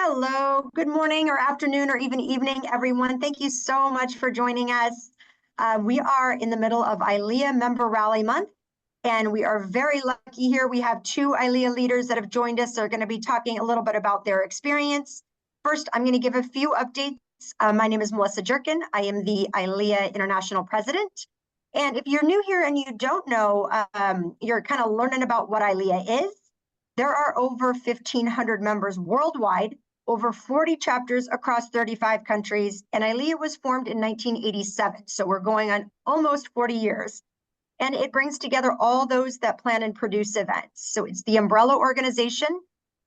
Hello, good morning or afternoon or even evening, everyone. Thank you so much for joining us. We are in the middle of ILEA Member Rally Month, and we are very lucky here. We have two ILEA leaders that have joined us. They're going to be talking a little bit about their experience. First, I'm going to give a few updates. My name is Melissa Jerkin. I am the ILEA International President. And if you're new here and you don't know, you're kind of learning about what ILEA is. There are over 1,500 members worldwide, over 40 chapters across 35 countries, and ILEA was formed in 1987, so we're going on almost 40 years. And it brings together all those that plan and produce events. So it's the umbrella organization,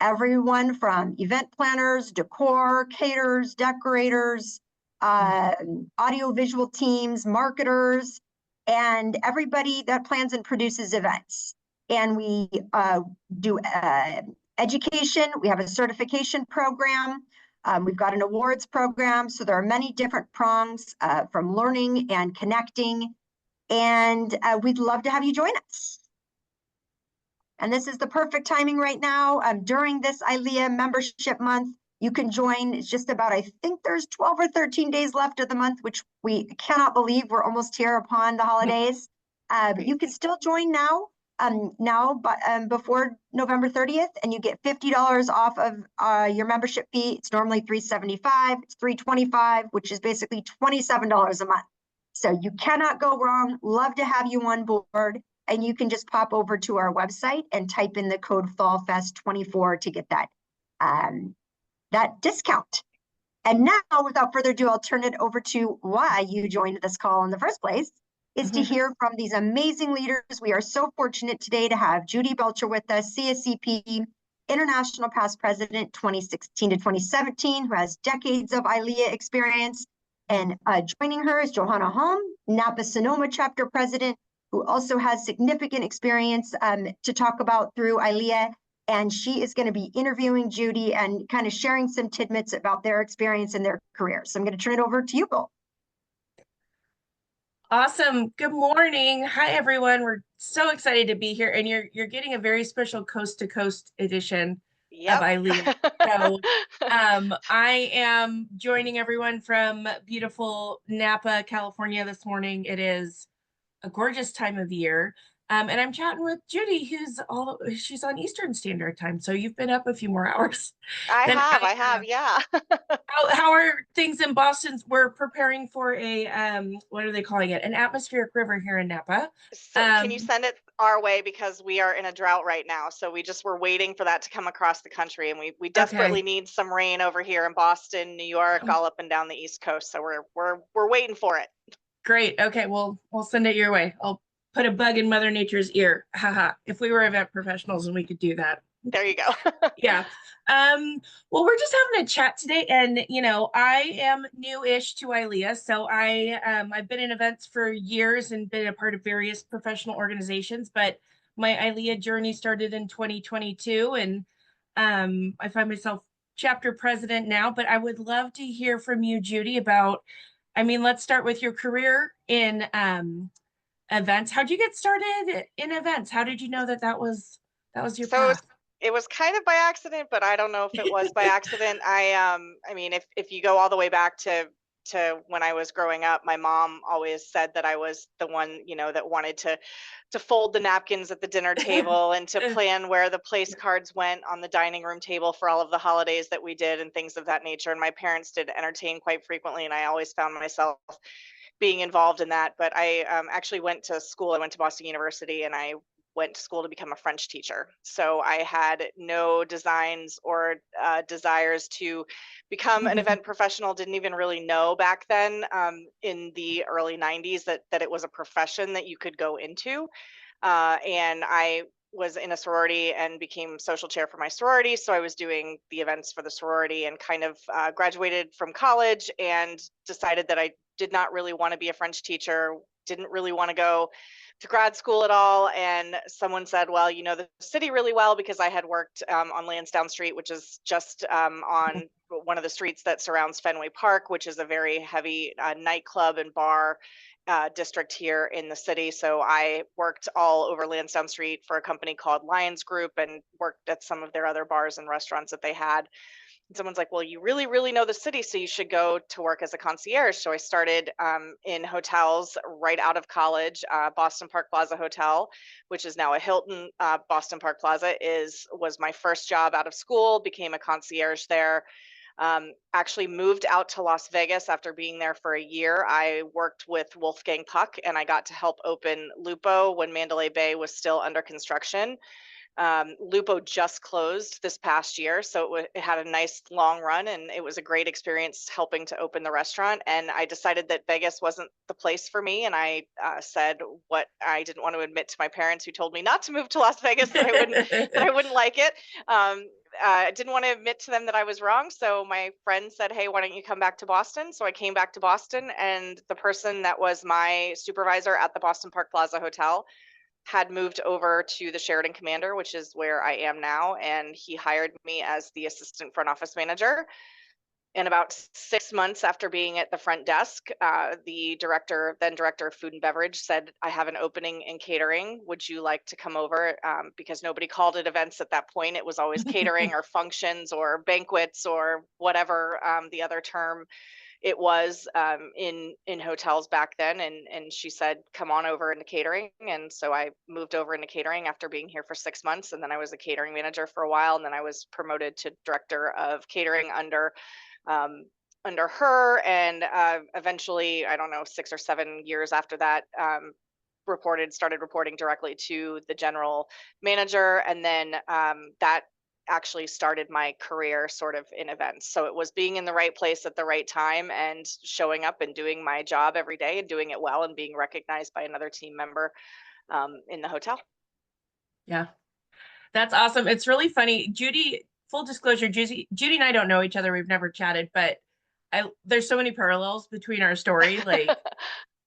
everyone from event planners, decor, caterers, decorators, audio-visual teams, marketers, and everybody that plans and produces events. And we do education. We have a certification program. We've got an awards program. So there are many different prongs from learning and connecting. And we'd love to have you join us. And this is the perfect timing right now. During this ILEA membership month, you can join. It's just about, I think there's 12 or 13 days left of the month, which we cannot believe we're almost here upon the holidays. But you can still join now. Before November 30th, and you get $50 off of your membership fee. It's normally $375, it's $325, which is basically $27 a month. So you cannot go wrong. Love to have you on board, and you can just pop over to our website and type in the code FALLFEST24 to get that discount. And now, without further ado, I'll turn it over to why you joined this call in the first place. Is to hear from these amazing leaders. We are so fortunate today to have Judy Belcher with us, CSEP International Past President 2016 to 2017, who has decades of ILEA experience. And joining her is Johanna Holm, Napa-Sonoma Chapter President, who also has significant experience to talk about through ILEA. And she is going to be interviewing Judy and kind of sharing some tidbits about their experience and their career. So I'm going to turn it over to you both. Awesome. Good morning. Hi, everyone. We're so excited to be here, and you're getting a very special coast to coast edition of ILEA. So I am joining everyone from beautiful Napa, California this morning. It is a gorgeous time of year. And I'm chatting with Judy, she's on Eastern Standard Time. So you've been up a few more hours. I have, yeah. How are things in Boston? We're preparing for a, what are they calling it? An atmospheric river here in Napa. So can you send it our way, because we are in a drought right now. So we're waiting for that to come across the country, and we desperately need some rain over here in Boston, New York, all up and down the East Coast. So we're waiting for it. Great. Okay, we'll send it your way. I'll put a bug in Mother Nature's ear. Haha. If we were event professionals and we could do that. There you go. Yeah. Well, we're just having a chat today, and I am new-ish to ILEA, so I've been in events for years and been a part of various professional organizations, but my ILEA journey started in 2022, and I find myself chapter president now. But I would love to hear from you, Judy, about, let's start with your career in events. How'd you get started in events? How did you know that was your path? It was kind of by accident, but I don't know if it was by accident. If you go all the way back to when I was growing up, my mom always said that I was the one, that wanted to fold the napkins at the dinner table and to plan where the place cards went on the dining room table for all of the holidays that we did and things of that nature. And my parents did entertain quite frequently, and I always found myself being involved in that. But I actually went to school. I went to Boston University, and I went to school to become a French teacher. So I had no designs or desires to become an event professional. Didn't even really know back then in the early 90s that it was a profession that you could go into. And I was in a sorority and became social chair for my sorority. So I was doing the events for the sorority, and kind of graduated from college and decided that I did not really want to be a French teacher, didn't really want to go to grad school at all. And someone said, well, you know the city really well, because I had worked on Lansdowne Street, which is just on one of the streets that surrounds Fenway Park, which is a very heavy nightclub and bar district here in the city. So I worked all over Lansdowne Street for a company called Lions Group, and worked at some of their other bars and restaurants that they had. someone's like, well, you really, really know the city, so you should go to work as a concierge. So I started in hotels right out of college. Boston Park Plaza Hotel, which is now a Hilton. Boston Park Plaza was my first job out of school. Became a concierge there. Actually moved out to Las Vegas after being there for a year. I worked with Wolfgang Puck, and I got to help open Lupo when Mandalay Bay was still under construction. Lupo just closed this past year, so it had a nice long run, and it was a great experience helping to open the restaurant. And I decided that Vegas wasn't the place for me, and I said what I didn't want to admit to my parents, who told me not to move to Las Vegas, that I wouldn't like it. I didn't want to admit to them that I was wrong. So my friend said, hey, why don't you come back to Boston? So I came back to Boston, and the person that was my supervisor at the Boston Park Plaza Hotel had moved over to the Sheridan Commander, which is where I am now. And he hired me as the assistant front office manager. And about 6 months after being at the front desk, the then director of food and beverage, said, I have an opening in catering. Would you like to come over? Because nobody called it events at that point. It was always catering or functions or banquets or whatever the other term it was in hotels back then. And she said, come on over into catering. And so I moved over into catering after being here for 6 months. And then I was a catering manager for a while. And then I was promoted to director of catering under her. And eventually, I don't know, 6 or 7 years after that, started reporting directly to the general manager. And then that actually started my career sort of in events. So it was being in the right place at the right time and showing up and doing my job every day and doing it well and being recognized by another team member in the hotel. Yeah, that's awesome. It's really funny. Judy, full disclosure, Judy and I don't know each other. We've never chatted, but there's so many parallels between our story. Like,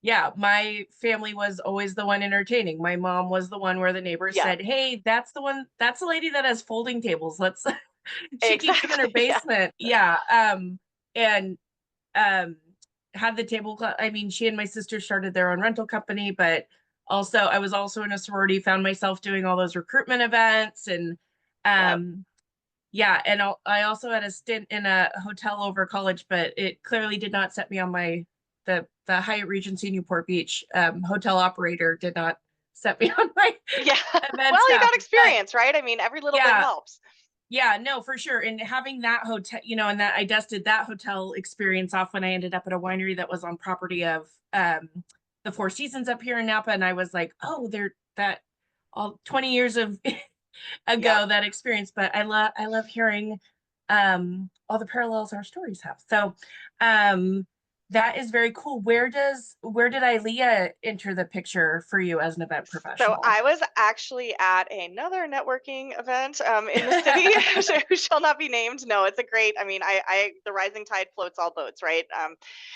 yeah, my family was always the one entertaining. My mom was the one where the neighbors said, hey, that's the lady that has folding tables. She keeps them in her basement. Yeah. And had the tablecloth. I mean, she and my sister started their own rental company, but also I was also in a sorority, found myself doing all those recruitment events. And yeah, and I also had a stint in a hotel over college, but it clearly did not set me on the Hyatt Regency Newport Beach hotel operator did not set me on my well, you got experience, right? I mean, every little bit helps. Yeah, no, for sure. And having that hotel, and that I dusted that hotel experience off when I ended up at a winery that was on property of the Four Seasons up here in Napa. And I was like, oh, that all 20 years of ago, that experience. But I love hearing all the parallels our stories have. So that is very cool. Where did ILEA enter the picture for you as an event professional? So I was actually at another networking event in the city, who shall not be named. No, it's a great, I mean, the rising tide floats all boats, right?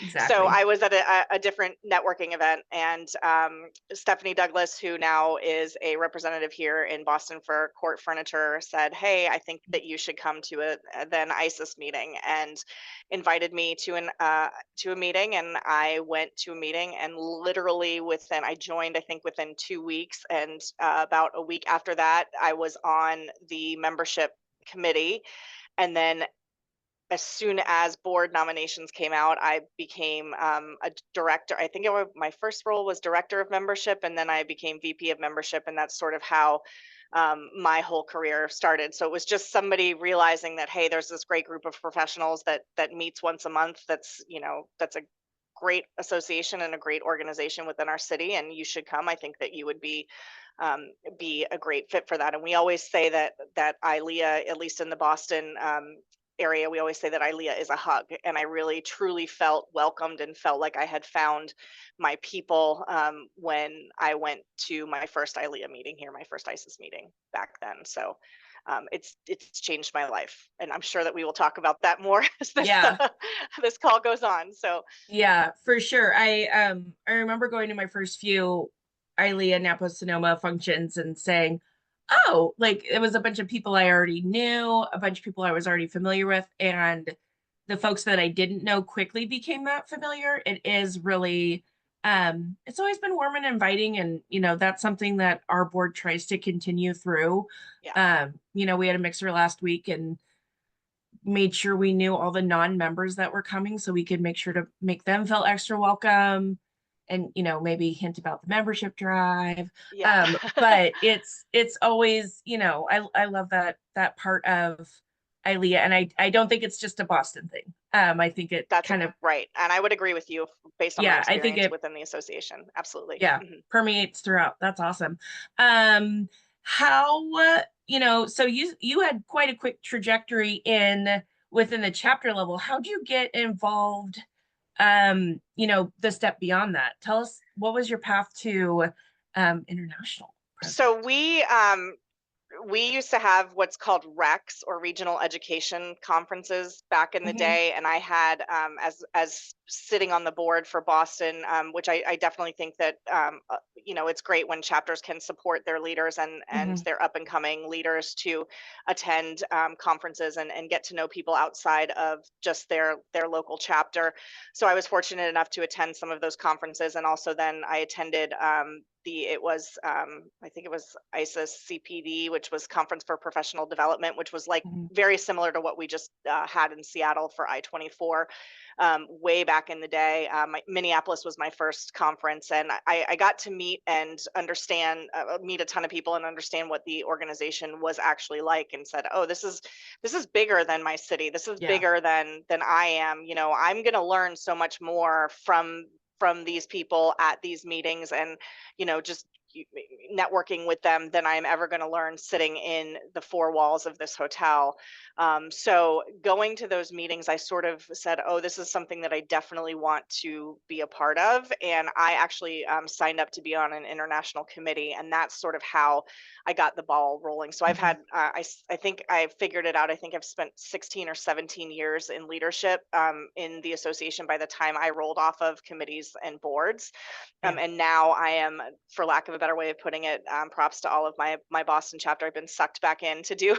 Exactly. So I was at a different networking event, and Stephanie Douglas, who now is a representative here in Boston for Court Furniture, said, hey, I think that you should come to a then ISIS meeting, and invited me to a meeting. And I went to a meeting, and literally I joined, I think, within 2 weeks. And about a week after that, I was on the membership committee. And then as soon as board nominations came out, I became a director. I think my first role was director of membership, and then I became VP of membership. And that's sort of how my whole career started. So it was just somebody realizing that, hey, there's this great group of professionals that meets once a month. That's a great association and a great organization within our city, and you should come. I think that you would be a great fit for that. And we always say that ILEA, at least in the Boston area, we always say that ILEA is a hug. And I really truly felt welcomed and felt like I had found my people when I went to my first ILEA meeting here, my first ISIS meeting back then. So it's changed my life, and I'm sure that we will talk about that more as this call goes on. So yeah, for sure. I remember going to my first few ILEA Napa-Sonoma functions and saying, oh, like it was a bunch of people I already knew, a bunch of people I was already familiar with, and the folks that I didn't know quickly became that familiar. It is really it's always been warm and inviting, and that's something that our board tries to continue through. We had a mixer last week, and made sure we knew all the non-members that were coming so we could make sure to make them feel extra welcome and, maybe hint about the membership drive. Yeah. But it's always, I love that part of ILEA, and I don't think it's just a Boston thing. I think it That's kind of, right. And I would agree with you based on my yeah, I think experience it, within the association. Absolutely. yeah, Mhm. permeates throughout. That's awesome. How, so you had quite a quick trajectory within the chapter level. How do you get involved, the step beyond that? Tell us, what was your path to international So president? we used to have what's called RECs, or regional education conferences, back in the Mhm, day, and I had as sitting on the board for Boston, which I definitely think that it's great when chapters can support their leaders and mhm, their up and coming leaders to attend conferences and get to know people outside of just their local chapter. So I was fortunate enough to attend some of those conferences, and also then I attended I think it was ISIS CPD, which was Conference for Professional Development, which was like mhm. very similar to what we just had in Seattle for I-24 way back in the day. Minneapolis was my first conference, and I got to meet and understand, meet a ton of people and understand what the organization was actually like, and said, oh, this is bigger than my city. This is Yeah. bigger than I am. I'm going to learn so much more from these people at these meetings, and just networking with them than I'm ever going to learn sitting in the four walls of this hotel. So going to those meetings, I sort of said, oh, this is something that I definitely want to be a part of. And I actually signed up to be on an international committee. And that's sort of how I got the ball rolling. So I've Mhm. had, I think I figured it out. I think I've spent 16 or 17 years in leadership in the association by the time I rolled off of committees and boards. Yeah. And now I am, for lack of a better way of putting it, props to all of my Boston chapter. I've been sucked back in to do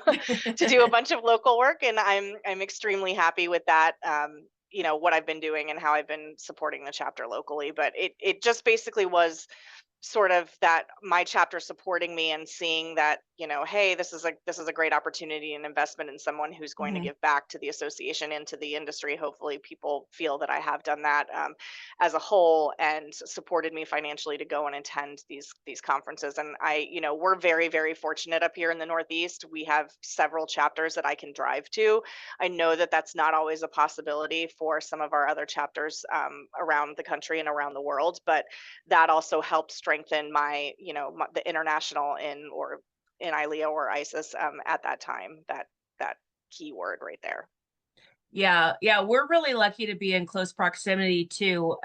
to do a bunch of local work, and I'm extremely happy with that. What I've been doing and how I've been supporting the chapter locally. But it just basically was sort of that my chapter supporting me and seeing that, hey, this is a great opportunity and investment in someone who's going to Mhm. give back to the association and to the industry. Hopefully people feel that I have done that as a whole, and supported me financially to go and attend these conferences. And we're very, very fortunate up here in the Northeast. We have several chapters that I can drive to. I know that that's not always a possibility for some of our other chapters around the country and around the world, but that also helped strengthen the international in ILEA or ISIS at that time. That key word right there. Yeah, yeah, we're really lucky to be in close proximity to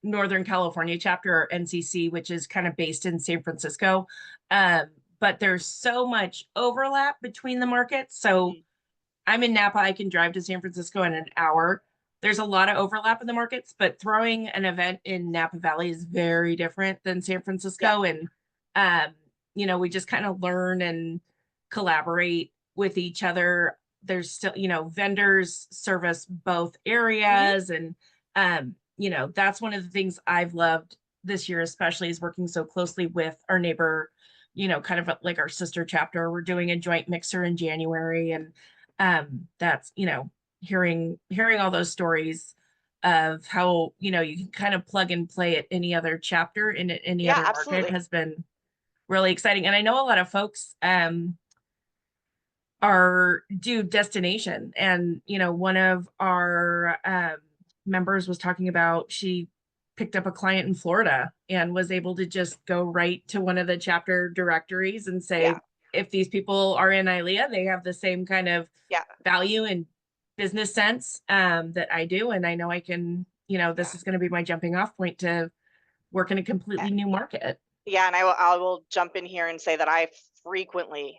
Northern California chapter, or NCC, which is kind of based in San Francisco. Um, but there's so much overlap between the markets. So Mhm. I'm in Napa, I can drive to San Francisco in an hour. There's a lot of overlap in the markets, but throwing an event in Napa Valley is very different than San Yeah. Francisco. And um, we just kind of learn and collaborate with each other. There's still, vendors service both Hmm. areas. And that's one of the things I've loved this year, especially, is working so closely with our neighbor, kind of like our sister chapter. We're doing a joint mixer in January, and that's hearing all those stories of how you can kind of plug and play at any other chapter in any Yeah, other market absolutely. has been really exciting. And I know a lot of folks are do destination, and one of our members was talking about, she picked up a client in Florida and was able to just go right to one of the chapter directories and Yeah. say, if these people are in ILEA, they have the same kind of Yeah. value and business sense that I do, and I know I can, Yeah. this is going to be my jumping off point to work in a completely new market. Yeah, and I will jump in here and say that I frequently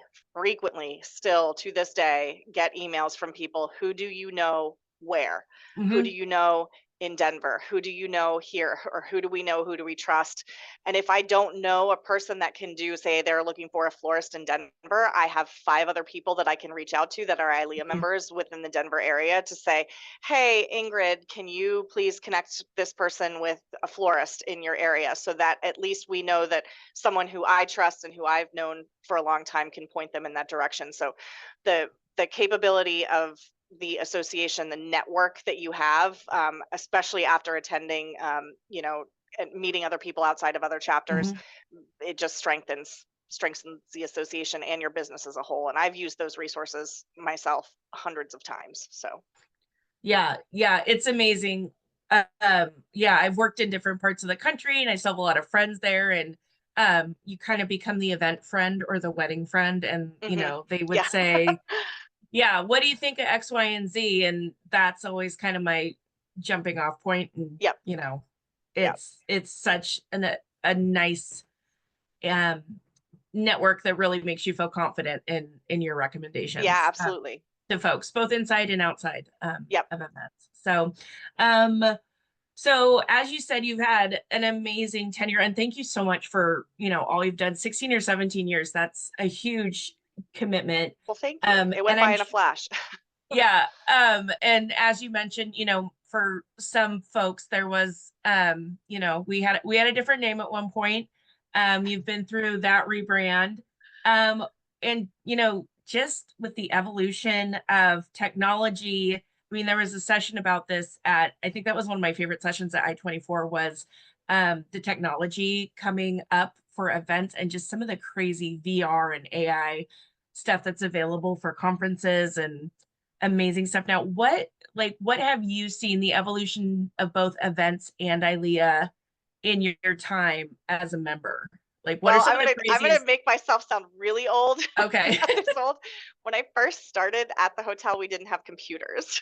still to this day get emails from people. Who do you know where? Who do Hmm. you know in Denver? Who do you know here? Or who do we know? Who do we trust? And if I don't know a person that can do, say they're looking for a florist in Denver, I have 5 other people that I can reach out to that are ILEA members within the Denver area to say, hey, Ingrid, can you please connect this person with a florist in your area, so that at least we know that someone who I trust and who I've known for a long time can point them in that direction. So the the capability of the association, the network that you have, especially after attending, you know, and meeting other people outside of other chapters, it just strengthens the association and your business as a whole. And I've used those resources myself hundreds of times. So yeah, it's amazing. Yeah, I've worked in different parts of the country and I still have a lot of friends there, and you kind of become the event friend or the wedding friend, and you know, they would yeah. say, yeah, what do you think of X, Y, and Z? And that's always kind of my jumping off point. And Yep. you know, Yep. it's such a nice network that really makes you feel confident in your recommendations. Yeah, absolutely. To folks, both inside and outside Yep. of events. So as you said, you've had an amazing tenure, and thank you so much for, you know, all you've done. 16 or 17 years, that's a huge commitment. Well, thank you. It went by in a flash. Yeah. And as you mentioned, you know, for some folks there was, you know, we had a different name at one point. You've been through that rebrand. And you know, just with the evolution of technology, I mean, there was a session about this at, I think that was one of my favorite sessions at I-24, was the technology coming up for events and just some of the crazy VR and AI stuff that's available for conferences and amazing stuff. Now, what have you seen the evolution of both events and ILEA in your time as a member? Like, what are Well, some of the I'm gonna craziest? make myself sound really old. Okay. Old. When I first started at the hotel, we didn't have computers.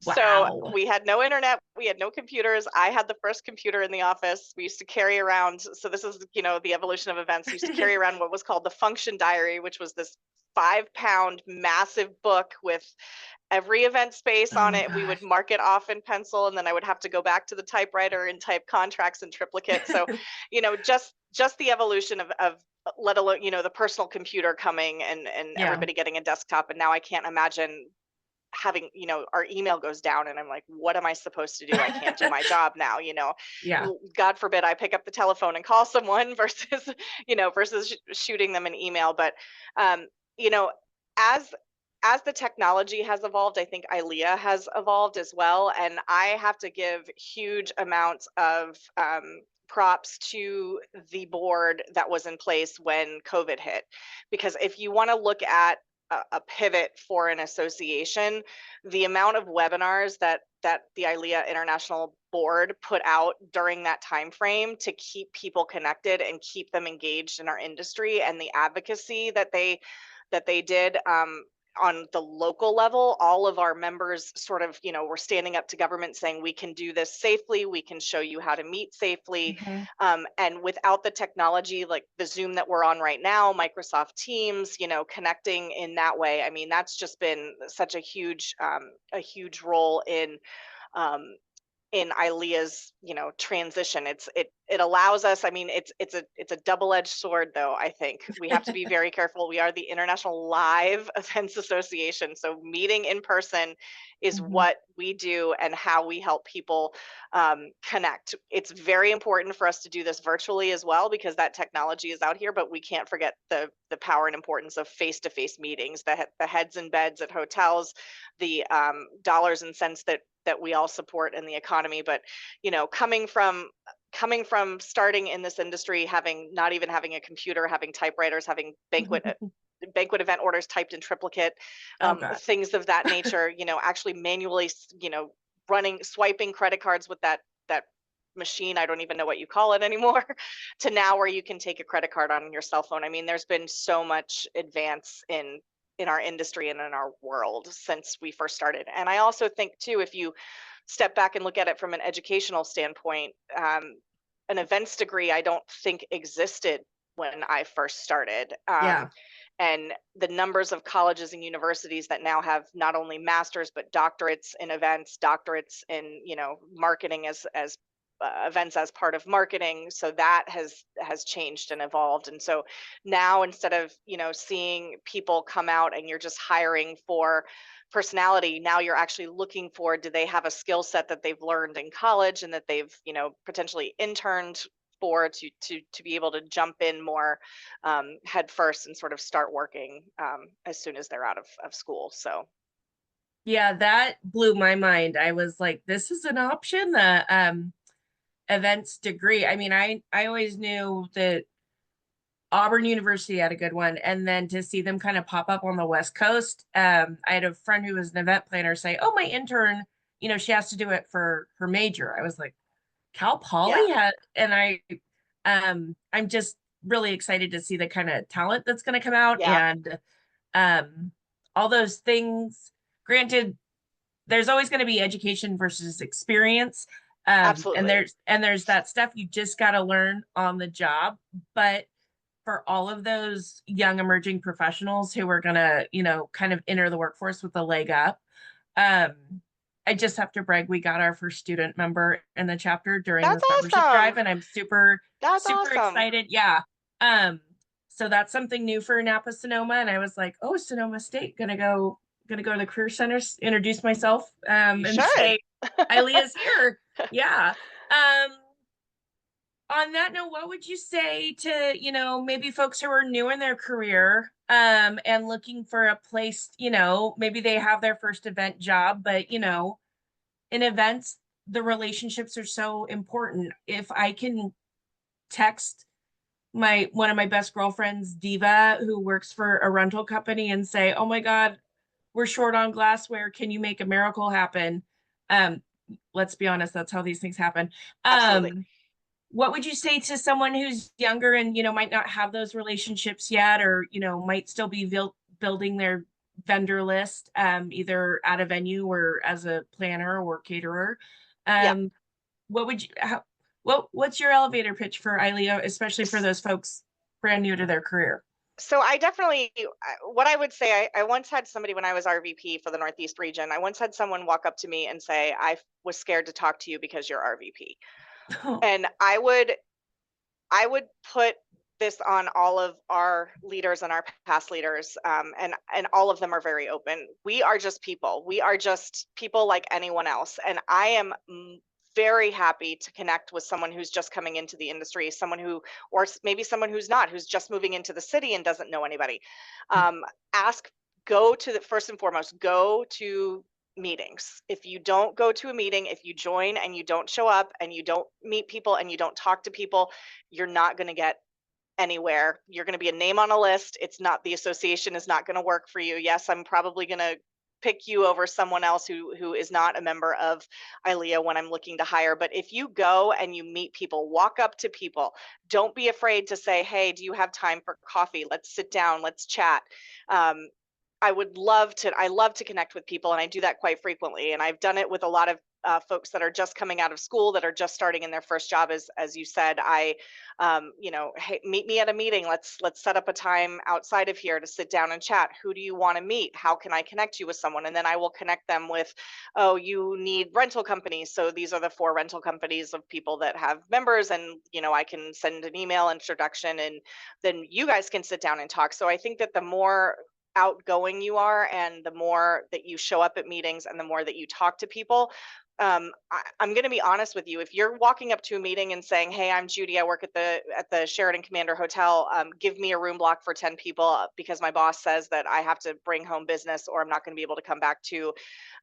So Wow. we had no internet, we had no computers. I had the first computer in the office. We used to carry around, so this is, you know, the evolution of events. We used to carry around what was called the function diary, which was this 5-pound massive book with every event space on Oh it. We would gosh. mark it off in pencil, and then I would have to go back to the typewriter and type contracts in triplicate. So, you know, just the evolution of let alone, you know, the personal computer coming and Yeah. everybody getting a desktop. And now I can't imagine having, you know, our email goes down and I'm like, what am I supposed to do? I can't do my job now, you know. Yeah. God forbid I pick up the telephone and call someone versus, you know, versus shooting them an email. But you know, as the technology has evolved, I think ILEA has evolved as well. And I have to give huge amounts of props to the board that was in place when COVID hit. Because if you want to look at a pivot for an association, the amount of webinars that the ILEA International Board put out during that time frame to keep people connected and keep them engaged in our industry, and the advocacy that they did on the local level, all of our members sort of, you know, were standing up to government saying, we can do this safely, we can show you how to meet safely. And without the technology like the Zoom that we're on right now, Microsoft Teams, you know, connecting in that way, I mean, that's just been such a huge role in ILEA's, you know, transition. It allows us, I mean, it's a double-edged sword though. I think we have to be very careful. We are the International Live Events Association, so meeting in person is what we do and how we help people connect. It's very important for us to do this virtually as well, because that technology is out here, but we can't forget the power and importance of face-to-face meetings, the heads and beds at hotels, the dollars and cents that we all support in the economy. But you know, coming from starting in this industry, not even having a computer, having typewriters, having banquet event orders typed in triplicate, things of that nature, you know, actually manually, you know, swiping credit cards with that machine, I don't even know what you call it anymore, to now where you can take a credit card on your cell phone. I mean, there's been so much advance in our industry and in our world since we first started. And I also think too, if you step back and look at it from an educational standpoint, an events degree I don't think existed when I first started. And the numbers of colleges and universities that now have not only masters but doctorates in events, doctorates in, you know, marketing as events as part of marketing, so that has changed and evolved. And so now, instead of, you know, seeing people come out and you're just hiring for personality, now you're actually looking for, do they have a skill set that they've learned in college and that they've, you know, potentially interned for to be able to jump in more head first and sort of start working as soon as they're out of school. So Yeah, that blew my mind. I was like, this is an option, the events degree. I mean, I always knew that Auburn University had a good one, and then to see them kind of pop up on the West Coast. I had a friend who was an event planner say, "Oh, my intern, she has to do it for her major." I was like, Cal Poly yeah, had, and I'm just really excited to see the kind of talent that's going to come out, yeah, and all those things. Granted, there's always going to be education versus experience. And absolutely. there's that stuff you just got to learn on the job. But for all of those young emerging professionals who are going to, kind of enter the workforce with a leg up, um, I just have to brag, we got our first student member in the chapter during That's this membership drive, awesome. and I'm super, That's super awesome. excited. Yeah. So that's something new for Napa-Sonoma. And I was like, oh, Sonoma State, gonna go to the career centers, introduce myself, You and should. say, ILEA's here. Yeah. On that note, what would you say to, maybe folks who are new in their career, and looking for a place, maybe they have their first event job, but, in events, the relationships are so important. If I can text one of my best girlfriends, Diva, who works for a rental company, and say, "Oh my God, we're short on glassware. Can you make a miracle happen?" Um, let's be honest, that's how these things happen. Absolutely. What would you say to someone who's younger and, might not have those relationships yet, or, might still be building their vendor list, either at a venue or as a planner or caterer? Yeah. What would you, what's your elevator pitch for ILEA, especially for those folks brand new to their career? So I definitely, what I would say, I once had somebody when I was RVP for the Northeast region, I once had someone walk up to me and say, I was scared to talk to you because you're RVP. And I would put this on all of our leaders and our past leaders, and all of them are very open. We are just people. We are just people like anyone else. And I am very happy to connect with someone who's just coming into the industry, someone who, or maybe someone who's not, who's just moving into the city and doesn't know anybody. Go to the, first and foremost, go to meetings. If you don't go to a meeting, if you join and you don't show up and you don't meet people and you don't talk to people, you're not going to get anywhere. You're going to be a name on a list. It's not, the association is not going to work for you. Yes, I'm probably going to pick you over someone else who is not a member of ILEA when I'm looking to hire. But if you go and you meet people, walk up to people, don't be afraid to say, hey, do you have time for coffee? Let's sit down, let's chat. I love to connect with people, and I do that quite frequently. And I've done it with a lot of folks that are just coming out of school, that are just starting in their first job. As you said, hey, meet me at a meeting. Let's set up a time outside of here to sit down and chat. Who do you want to meet? How can I connect you with someone? And then I will connect them with, oh, you need rental companies. So these are the 4 rental companies of people that have members, and I can send an email introduction, and then you guys can sit down and talk. So I think that the more outgoing you are, and the more that you show up at meetings, and the more that you talk to people, I'm going to be honest with you. If you're walking up to a meeting and saying, hey, I'm Judy, I work at the Sheraton Commander Hotel, give me a room block for 10 people because my boss says that I have to bring home business, or I'm not going to be able to come back to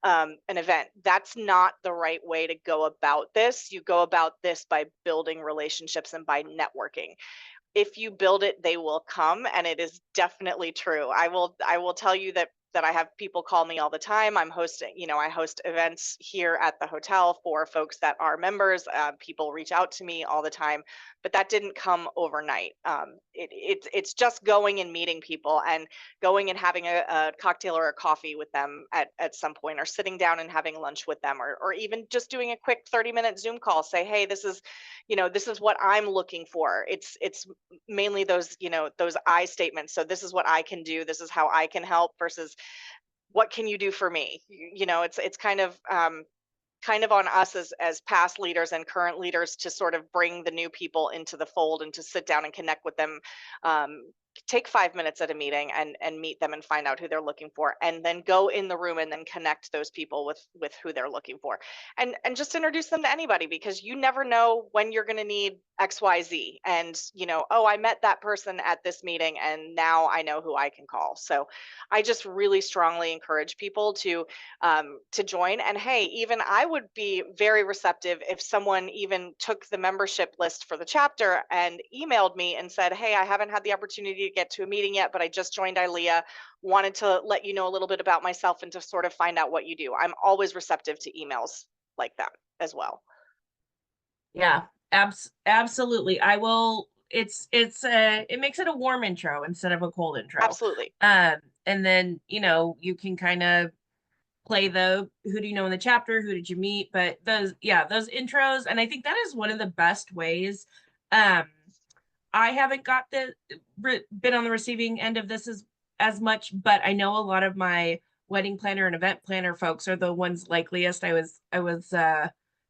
an event. That's not the right way to go about this. You go about this by building relationships and by networking. If you build it, they will come, and it is definitely true. I will tell you that I have people call me all the time. I host events here at the hotel for folks that are members. People reach out to me all the time, but that didn't come overnight. It's just going and meeting people, and going and having a cocktail or a coffee with them at some point, or sitting down and having lunch with them, or even just doing a quick 30-minute Zoom call. Say, hey, this is what I'm looking for. It's mainly those I statements. So this is what I can do, this is how I can help, versus what can you do for me? It's kind of on us as past leaders and current leaders to sort of bring the new people into the fold, and to sit down and connect with them, take 5 minutes at a meeting and meet them and find out who they're looking for, and then go in the room and then connect those people with who they're looking for, and just introduce them to anybody, because you never know when you're going to need XYZ. And oh, I met that person at this meeting and now I know who I can call. So I just really strongly encourage people to join. And hey, even I would be very receptive if someone even took the membership list for the chapter and emailed me and said, hey, I haven't had the opportunity to get to a meeting yet, but I just joined ILEA, wanted to let you know a little bit about myself and to sort of find out what you do. I'm always receptive to emails like that as well. Yeah, absolutely. I will. It makes it a warm intro instead of a cold intro. Absolutely. And then, you can kind of play the who do you know in the chapter, who did you meet, but those intros. And I think that is one of the best ways. I haven't been on the receiving end of this as much, but I know a lot of my wedding planner and event planner folks are the ones likeliest. I was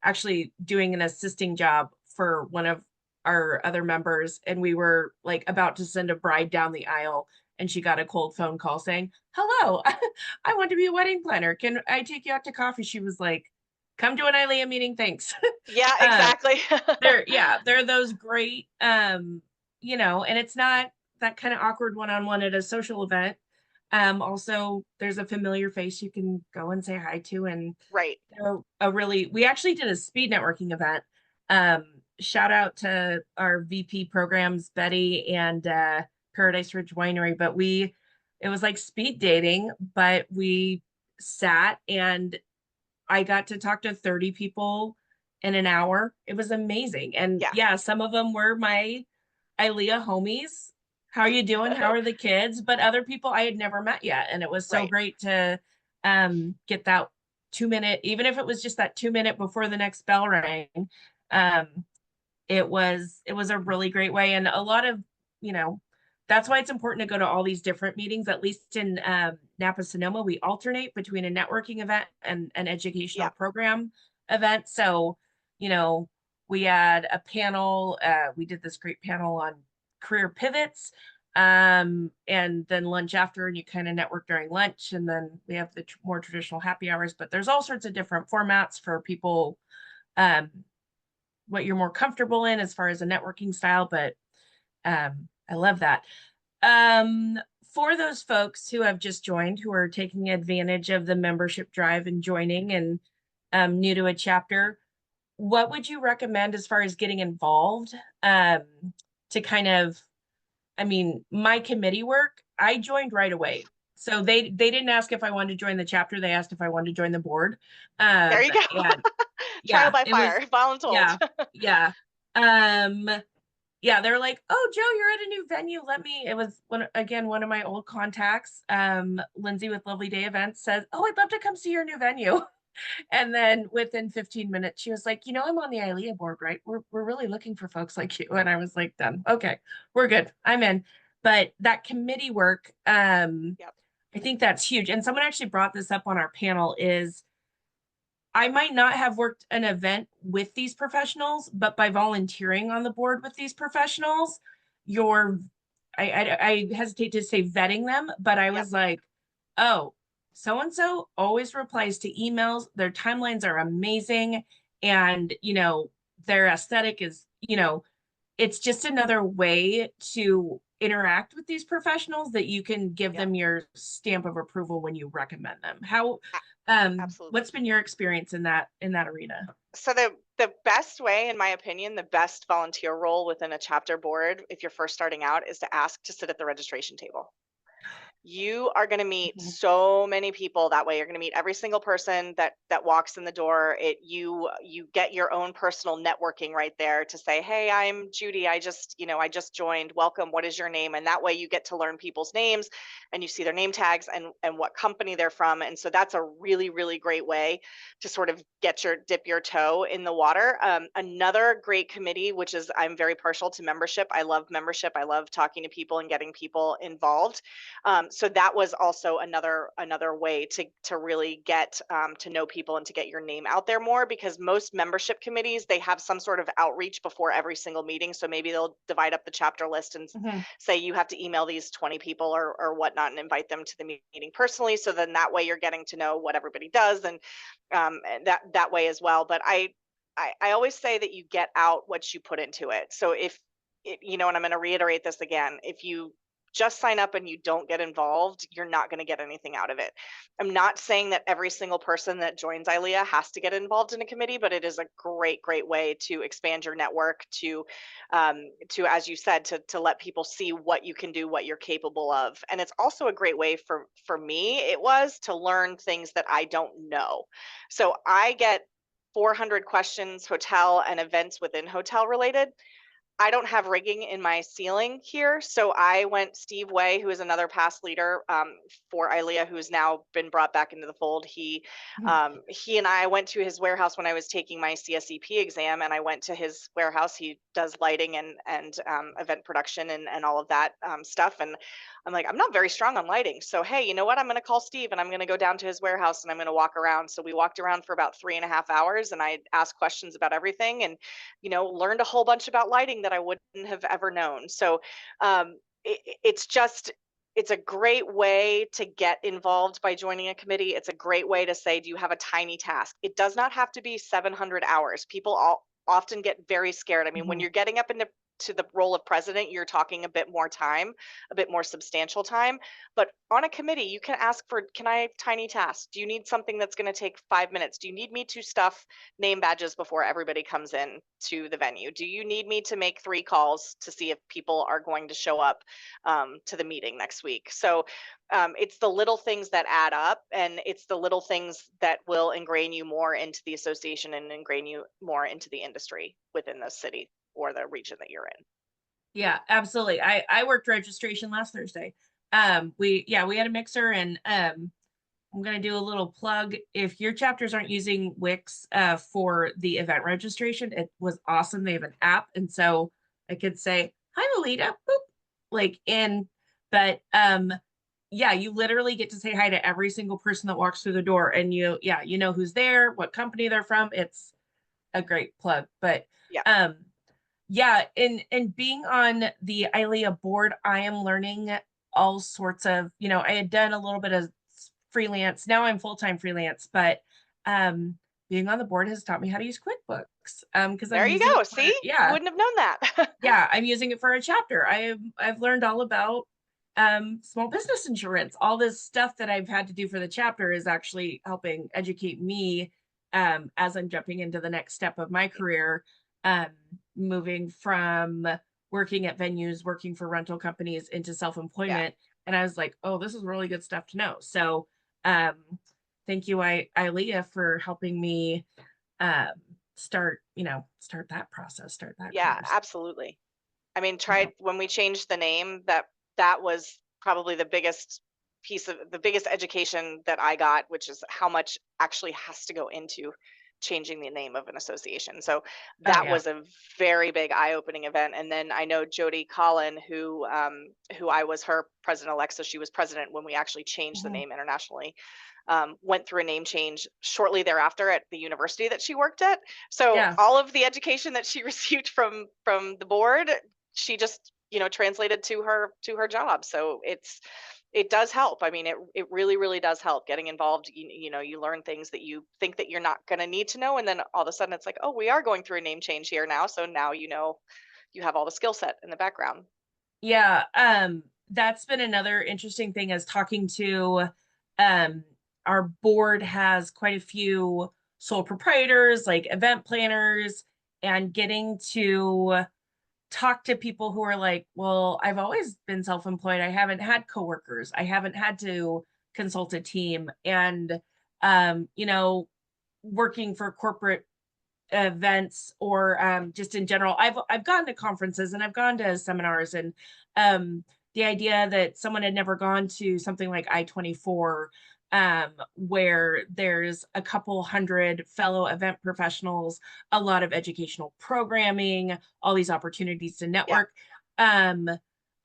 actually doing an assisting job for one of our other members, and we were like about to send a bride down the aisle, and she got a cold phone call saying, hello, I want to be a wedding planner. Can I take you out to coffee? She was like, come to an ILEA meeting. Thanks. Yeah, exactly. They're those great, and it's not that kind of awkward one-on-one at a social event. Also, there's a familiar face you can go and say hi to, and right. We actually did a speed networking event. Shout out to our VP programs, Betty, and Paradise Ridge Winery, but it was like speed dating, but we sat and I got to talk to 30 people in an hour. It was amazing. And yeah, some of them were my ILEA homies. How are you doing? How are the kids? But other people I had never met yet. And it was so great to get that 2-minute, even if it was just that 2-minute before the next bell rang. It was a really great way. And a lot of, that's why it's important to go to all these different meetings. At least in Napa-Sonoma, we alternate between a networking event and an educational program event. So, we had a panel, we did this great panel on career pivots, and then lunch after, and you kind of network during lunch. And then we have the more traditional happy hours, but there's all sorts of different formats for people, what you're more comfortable in as far as a networking style. But I love that. For those folks who have just joined, who are taking advantage of the membership drive and joining and new to a chapter, what would you recommend as far as getting involved to kind of, my committee work, I joined right away. So they didn't ask if I wanted to join the chapter. They asked if I wanted to join the board. There you go. And, trial by fire, voluntold. Yeah. Yeah, they're like, oh, Joe, you're at a new venue. It was one of my old contacts, Lindsay with Lovely Day Events, says, oh, I'd love to come see your new venue. And then within 15 minutes, she was like, I'm on the ILEA board, right? We're really looking for folks like you. And I was like, done. Okay, we're good. I'm in. But that committee work, I think that's huge. And someone actually brought this up on our panel is, I might not have worked an event with these professionals, but by volunteering on the board with these professionals, I hesitate to say vetting them, but I was like, oh, so-and-so always replies to emails. Their timelines are amazing. And, their aesthetic is, it's just another way to interact with these professionals that you can give them your stamp of approval when you recommend them. How, Absolutely. What's been your experience in that arena? So the best way, in my opinion, the best volunteer role within a chapter board, if you're first starting out, is to ask to sit at the registration table. You are going to meet so many people that way. You're going to meet every single person that walks in the door. You get your own personal networking right there to say, hey, I'm Judy. I just joined. Welcome. What is your name? And that way you get to learn people's names and you see their name tags and what company they're from. And so that's a really, really great way to sort of dip your toe in the water. Another great committee, which is, I'm very partial to membership. I love membership. I love talking to people and getting people involved. So that was also another way to really get to know people and to get your name out there more, because most membership committees, they have some sort of outreach before every single meeting. So maybe they'll divide up the chapter list and say you have to email these 20 people or whatnot and invite them to the meeting personally. So then that way you're getting to know what everybody does, and that way as well. But I always say that you get out what you put into it. So if you know, and I'm going to reiterate this again, if you just sign up and you don't get involved, you're not going to get anything out of it. I'm not saying that every single person that joins ILEA has to get involved in a committee, but it is a great way to expand your network, to as you said, to let people see what you can do, what you're capable of. And it's also a great way for me, it was to learn things that I don't know. So I get 400 questions, hotel and events within hotel related. I don't have rigging in my ceiling here. So I went Steve Way, who is another past leader for ILEA, who's now been brought back into the fold. He and I went to his warehouse when I was taking my CSEP exam, and I went to his warehouse. He does lighting and event production and all of that stuff. And I'm like, I'm not very strong on lighting. So, hey, you know what? I'm going to call Steve and I'm going to go down to his warehouse and I'm going to walk around. So we walked around for about 3.5 hours, and I asked questions about everything, and, you know, learned a whole bunch about lighting that I wouldn't have ever known. So it's a great way to get involved by joining a committee. It's a great way to say, do you have a tiny task? It does not have to be 700 hours. People often get very scared. I mean, when you're getting up into the role of president, you're talking a bit more time, a bit more substantial time. But on a committee, you can ask for, can I have tiny tasks? Do you need something that's going to take 5 minutes? Do you need me to stuff name badges before everybody comes in to the venue? Do you need me to make 3 calls to see if people are going to show up to the meeting next week? So it's the little things that add up, and it's the little things that will ingrain you more into the association and ingrain you more into the industry within the city or the region that you're in. Yeah, absolutely. I worked registration last Thursday. We had a mixer, and I'm gonna do a little plug. If your chapters aren't using Wix for the event registration, it was awesome. They have an app, and so I could say, "Hi, Lolita," boop, but yeah, you literally get to say hi to every single person that walks through the door, and you know who's there, what company they're from. It's a great plug, but yeah. Yeah, and being on the ILEA board, I am learning all sorts of, I had done a little bit of freelance. Now I'm full-time freelance, but being on the board has taught me how to use QuickBooks. Because there I'm you using go. it for, See, you wouldn't have known that. yeah, I'm using it for a chapter. I've learned all about small business insurance. All this stuff that I've had to do for the chapter is actually helping educate me as I'm jumping into the next step of my career. Moving from working at venues, working for rental companies into self-employment. And I was like, oh, this is really good stuff to know. So thank you, ILEA, for helping me start that process, Yeah, career. absolutely. I mean, when we changed the name, that was probably the biggest education that I got, which is how much actually has to go into changing the name of an association. So that was a very big eye-opening event. And then I know Jody Collin, who I was her president-elect, so she was president when we actually changed the name internationally, went through a name change shortly thereafter at the university that she worked at. So all of the education that she received from the board, she just translated to her job. So it does help. I mean, it really does help getting involved. You learn things that you think that you're not going to need to know, and then all of a sudden it's like, oh, we are going through a name change here now. So now you have all the skill set in the background. Yeah, that's been another interesting thing, as talking to our board has quite a few sole proprietors, like event planners, and getting to talk to people who are like, well, I've always been self-employed. I haven't had coworkers. I haven't had to consult a team. And, working for corporate events or just in general, I've gone to conferences and I've gone to seminars, and the idea that someone had never gone to something like I-24, where there's a couple hundred fellow event professionals, a lot of educational programming, all these opportunities to network.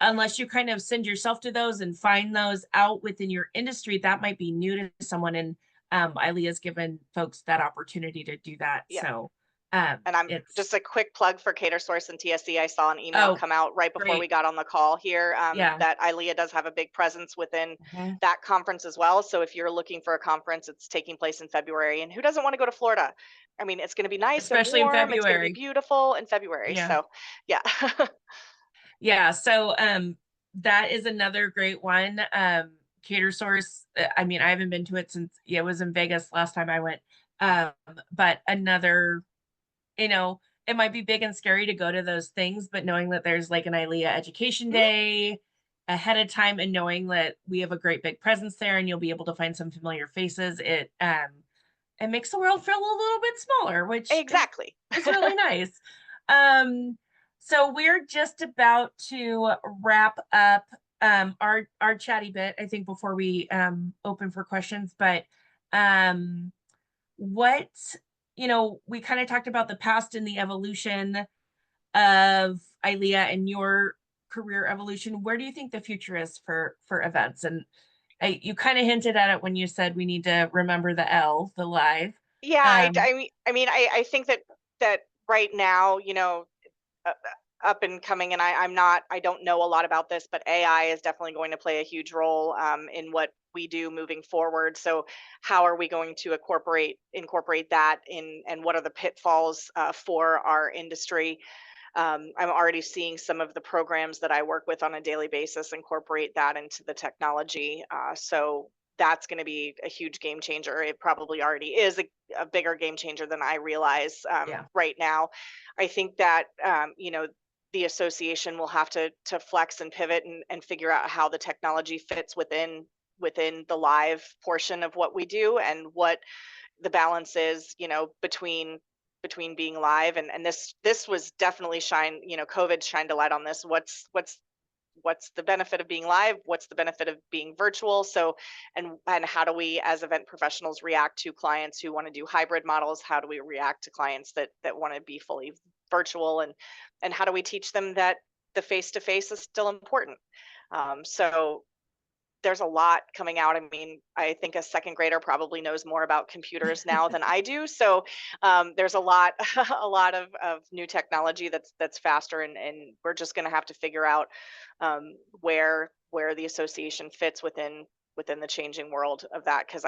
unless you kind of send yourself to those and find those out within your industry, that might be new to someone. And ILEA's given folks that opportunity to do that. Yeah. So And I'm it's just a quick plug for Cater Source and TSC. I saw an email come out right before we great. got on the call here Yeah. that ILEA does have a big presence within Mhm. that conference as well. So if you're looking for a conference, it's taking place in February. And who doesn't want to go to Florida? I mean, it's going to be nice Especially in and warm. It's going to be February. beautiful in February. Yeah. So yeah. Yeah. So that is another great one. Cater Source. I mean, I haven't been to it since it was in Vegas last time I went. But another, you know, it might be big and scary to go to those things, but knowing that there's like an ILEA education day ahead of time and knowing that we have a great big presence there and you'll be able to find some familiar faces, it makes the world feel a little bit smaller, which Exactly. is really nice. So we're just about to wrap up our chatty bit, I think, before we open for questions. But what, we kind of talked about the past and the evolution of ILEA and your career evolution. Where do you think the future is for events? And you kind of hinted at it when you said we need to remember the L, the live. Yeah, I think that right now, uh, up and coming, and I don't know a lot about this, but AI is definitely going to play a huge role in what we do moving forward. So how are we going to incorporate that in, and what are the pitfalls for our industry? I'm already seeing some of the programs that I work with on a daily basis incorporate that into the technology. So that's going to be a huge game changer. It probably already is a bigger game changer than I realize right now. I think that, the association will have to flex and pivot and figure out how the technology fits within the live portion of what we do, and what the balance is, between being live and this was definitely COVID shined a light on this. What's the benefit of being live? What's the benefit of being virtual? So, and how do we as event professionals react to clients who want to do hybrid models? How do we react to clients that want to be fully virtual? And how do we teach them that the face-to-face is still important? So there's a lot coming out. I mean, I think a second grader probably knows more about computers now than I do. So there's a lot, a lot of new technology that's faster, and we're just going to have to figure out where the association fits within the changing world of that. Because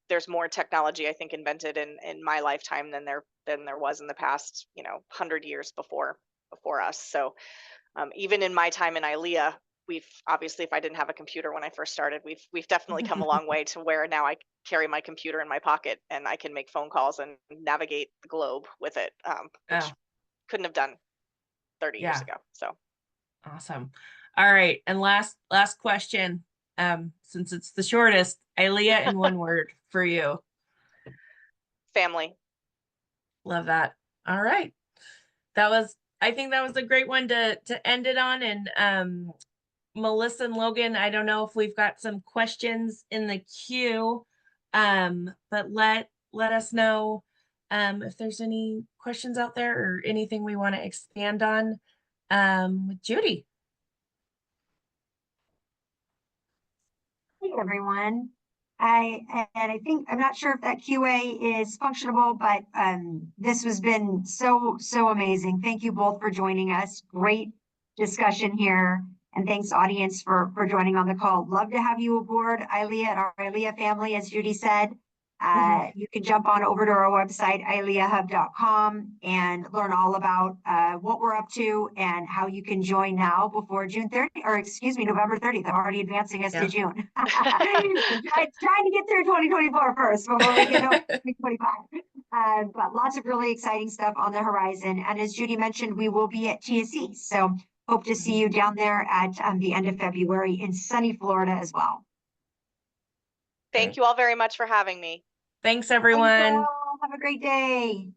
there's more technology, I think, invented in my lifetime than there was in the past 100 years before us. So even in my time in ILEA, we've obviously, if I didn't have a computer when I first started, we've definitely come a long way to where now I carry my computer in my pocket and I can make phone calls and navigate the globe with it, which couldn't have done 30 years ago. So awesome. All right, and last question, since it's the shortest, ILEA in one word for you. Family. Love that. All right, I think that was a great one to end it on. And Melissa and Logan, I don't know if we've got some questions in the queue, but let us know if there's any questions out there or anything we want to expand on with Judy. Hey everyone. I think, I'm not sure if that QA is functionable, but this has been so amazing. Thank you both for joining us. Great discussion here. And thanks audience for joining on the call. Love to have you aboard ILEA and our ILEA family, as Judy said. You can jump on over to our website, ileahub.com, and learn all about what we're up to and how you can join now before November 30th. I'm already advancing us to June. trying to get through 2024 first before we get over 2025. But lots of really exciting stuff on the horizon. And as Judy mentioned, we will be at TSE. So hope to see you down there at the end of February in sunny Florida as well. Thank you all very much for having me. Thanks, everyone. Have a great day.